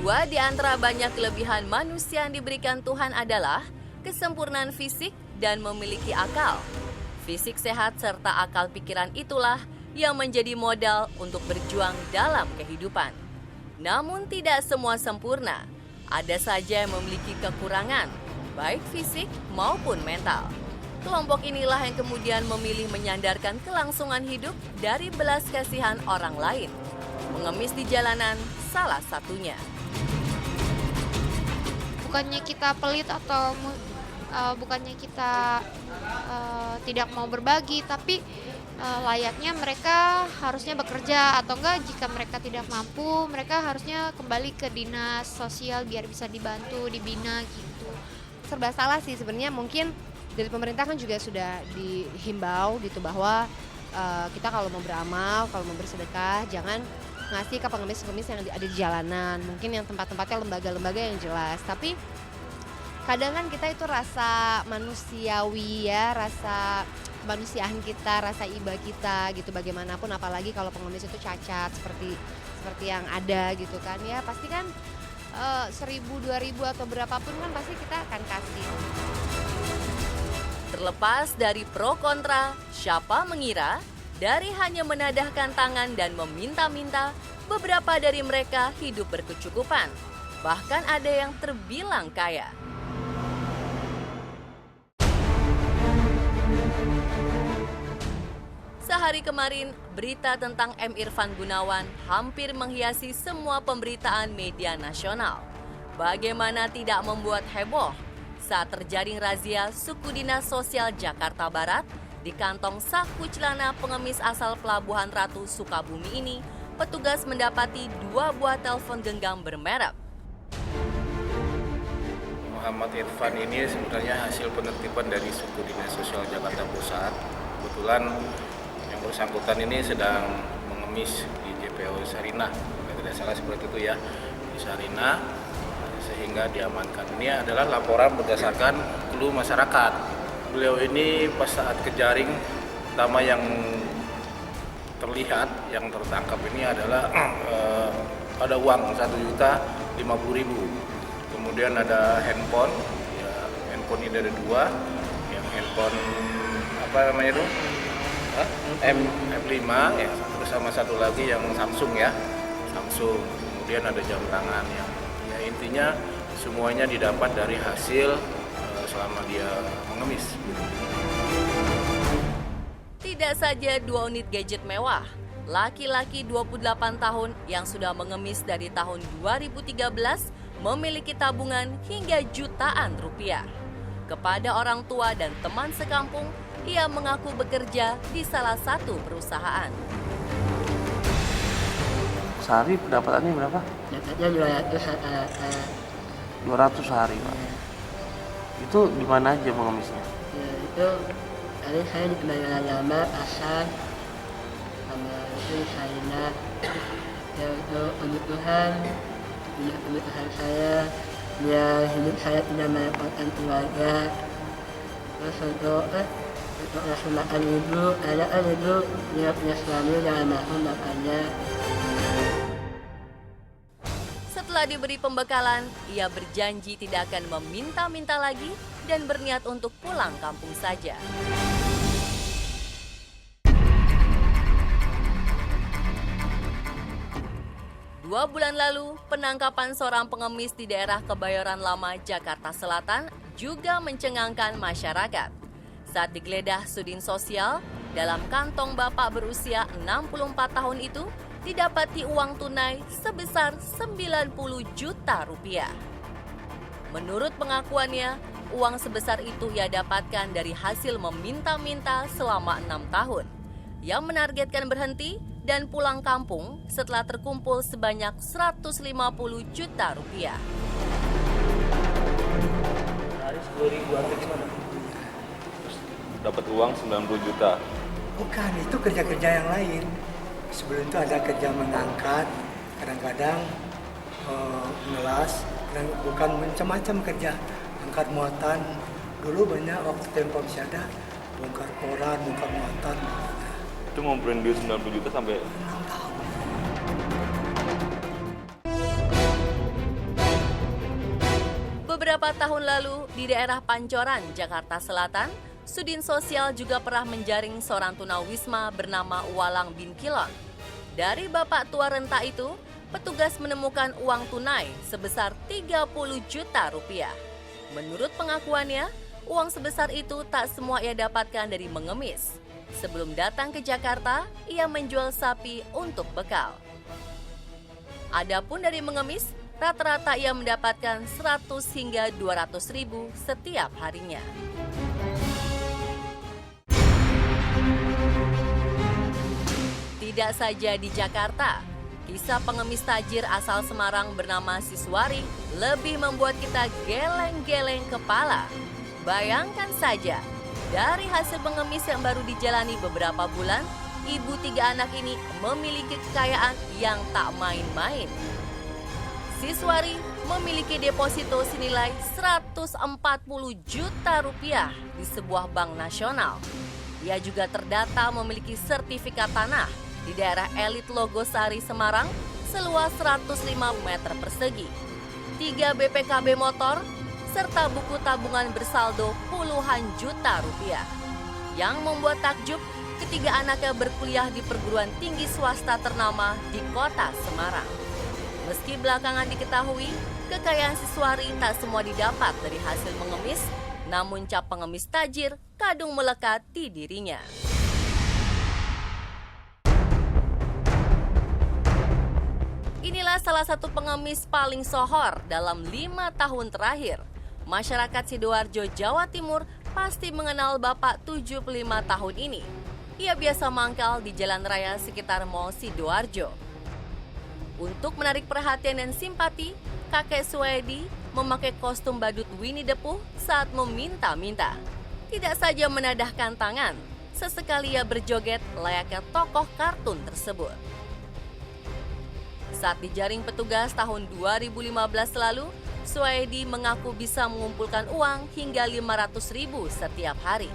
Dua di antara banyak kelebihan manusia yang diberikan Tuhan adalah kesempurnaan fisik dan memiliki akal. Fisik sehat serta akal pikiran itulah yang menjadi modal untuk berjuang dalam kehidupan. Namun tidak semua sempurna. Ada saja yang memiliki kekurangan, baik fisik maupun mental. Kelompok inilah yang kemudian memilih menyandarkan kelangsungan hidup dari belas kasihan orang lain. Mengemis di jalanan salah satunya. Bukannya kita pelit atau bukannya kita tidak mau berbagi, tapi layaknya mereka harusnya bekerja, atau enggak jika mereka tidak mampu, mereka harusnya kembali ke dinas sosial biar bisa dibantu, dibina gitu. Serba salah sih sebenarnya. Mungkin dari pemerintah kan juga sudah dihimbau gitu bahwa kita kalau mau beramal, kalau mau bersedekah, jangan ngasih ke pengemis-pengemis yang ada di jalanan. Mungkin yang tempat-tempatnya lembaga-lembaga yang jelas. Tapi kadang kan kita itu rasa manusiawi ya, rasa kemanusiaan kita, rasa iba kita gitu bagaimanapun, apalagi kalau pengemis itu cacat seperti yang ada gitu kan ya, pasti kan 1.000, 2.000 atau berapapun kan pasti kita akan kasih. Terlepas dari pro kontra, siapa mengira dari hanya menadahkan tangan dan meminta-minta, beberapa dari mereka hidup berkecukupan. Bahkan ada yang terbilang kaya. Sehari kemarin, berita tentang M. Irfan Gunawan hampir menghiasi semua pemberitaan media nasional. Bagaimana tidak membuat heboh saat terjaring razia suku dinas sosial Jakarta Barat di kantong saku celana pengemis asal Pelabuhan Ratu, Sukabumi ini, petugas mendapati 2 buah telepon genggam bermerek. Muhammad Irfan ini sebenarnya hasil penertiban dari suku dinas sosial Jakarta Pusat. Kebetulan yang bersangkutan ini sedang mengemis di JPO Sarinah, kalau tidak salah seperti itu ya, di Sarinah, sehingga diamankan. Ini adalah laporan berdasarkan keluh masyarakat. Beliau ini pas saat kejaring, pertama yang terlihat, yang tertangkap ini adalah ada uang 1.050.000. Kemudian ada handphone, ya, handphone ini ada 2, yang handphone apa namanya itu? M5 ya, sama satu lagi yang Samsung ya, Samsung. Kemudian ada jam tangan ya. Ya intinya semuanya didapat dari hasil selama dia mengemis. Tidak saja 2 unit gadget mewah, laki-laki 28 tahun yang sudah mengemis dari tahun 2013 memiliki tabungan hingga jutaan rupiah. Kepada orang tua dan teman sekampung, ia mengaku bekerja di salah satu perusahaan. Sehari pendapatannya berapa? Dapatnya 200 sehari, Pak. Itu di mana aja mengemisnya? ya, itu tadi saya di Kebayoran Lama, Pasar, sama itu di Sarinah. Ya itu kebutuhan saya, biar hidup saya tidak merepotkan keluarga. Terus untuk ngasih makan ibu, ada kan ibu dia punya suami dan almarhum bapaknya. Setelah diberi pembekalan, ia berjanji tidak akan meminta-minta lagi dan berniat untuk pulang kampung saja. Dua bulan lalu, penangkapan seorang pengemis di daerah Kebayoran Lama, Jakarta Selatan juga mencengangkan masyarakat. Saat digeledah Sudin Sosial, dalam kantong bapak berusia 64 tahun itu, didapati uang tunai sebesar 90 juta rupiah. Menurut pengakuannya, uang sebesar itu ia dapatkan dari hasil meminta-minta selama 6 tahun. Yang menargetkan berhenti dan pulang kampung setelah terkumpul sebanyak 150 juta rupiah. Hari 10.000 atau gimana? Dapat uang 90 juta. Bukan, itu kerja-kerja yang lain. Sebelum itu ada kerja mengangkat, kadang-kadang ngelas, bukan macam-macam kerja. Angkat muatan, dulu banyak waktu tempo masih ada, bongkar koran, bongkar muatan. Itu ngumpulin duit 90 juta sampai 6 tahun. Beberapa tahun lalu di daerah Pancoran, Jakarta Selatan, Sudin Sosial juga pernah menjaring seorang tunawisma bernama Walang bin Kilon. Dari bapak tua renta itu, petugas menemukan uang tunai sebesar 30 juta rupiah. Menurut pengakuannya, uang sebesar itu tak semua ia dapatkan dari mengemis. Sebelum datang ke Jakarta, ia menjual sapi untuk bekal. Adapun dari mengemis, rata-rata ia mendapatkan 100 hingga 200 ribu setiap harinya. Tidak saja di Jakarta, kisah pengemis tajir asal Semarang bernama Siswari lebih membuat kita geleng-geleng kepala. Bayangkan saja, dari hasil pengemis yang baru dijalani beberapa bulan, ibu 3 anak ini memiliki kekayaan yang tak main-main. Siswari memiliki deposito senilai 140 juta rupiah di sebuah bank nasional. Ia juga terdata memiliki sertifikat tanah di daerah elit Logosari, Semarang seluas 105 meter persegi, 3 BPKB motor, serta buku tabungan bersaldo puluhan juta rupiah. Yang membuat takjub, ketiga anaknya berkuliah di perguruan tinggi swasta ternama di kota Semarang. Meski belakangan diketahui, kekayaan Siswari tak semua didapat dari hasil mengemis, namun cap pengemis tajir kadung melekat di dirinya. Inilah salah satu pengemis paling sohor dalam 5 tahun terakhir. Masyarakat Sidoarjo, Jawa Timur pasti mengenal Bapak 75 tahun ini. Ia biasa mangkal di jalan raya sekitar Mall Sidoarjo. Untuk menarik perhatian dan simpati, kakek Suedi memakai kostum badut Winnie the Pooh saat meminta-minta. Tidak saja menadahkan tangan, sesekali ia berjoget layaknya tokoh kartun tersebut. Saat dijaring petugas tahun 2015 lalu, Suedi mengaku bisa mengumpulkan uang hingga 500 ribu setiap hari.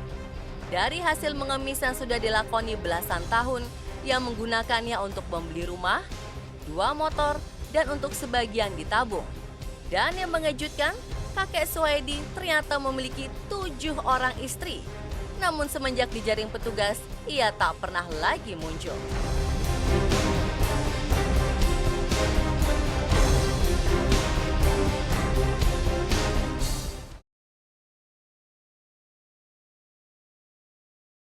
Dari hasil mengemis yang sudah dilakoni belasan tahun, ia menggunakannya untuk membeli rumah, 2 motor, dan untuk sebagian ditabung. Dan yang mengejutkan, kakek Suedi ternyata memiliki 7 orang istri. Namun semenjak dijaring petugas, ia tak pernah lagi muncul.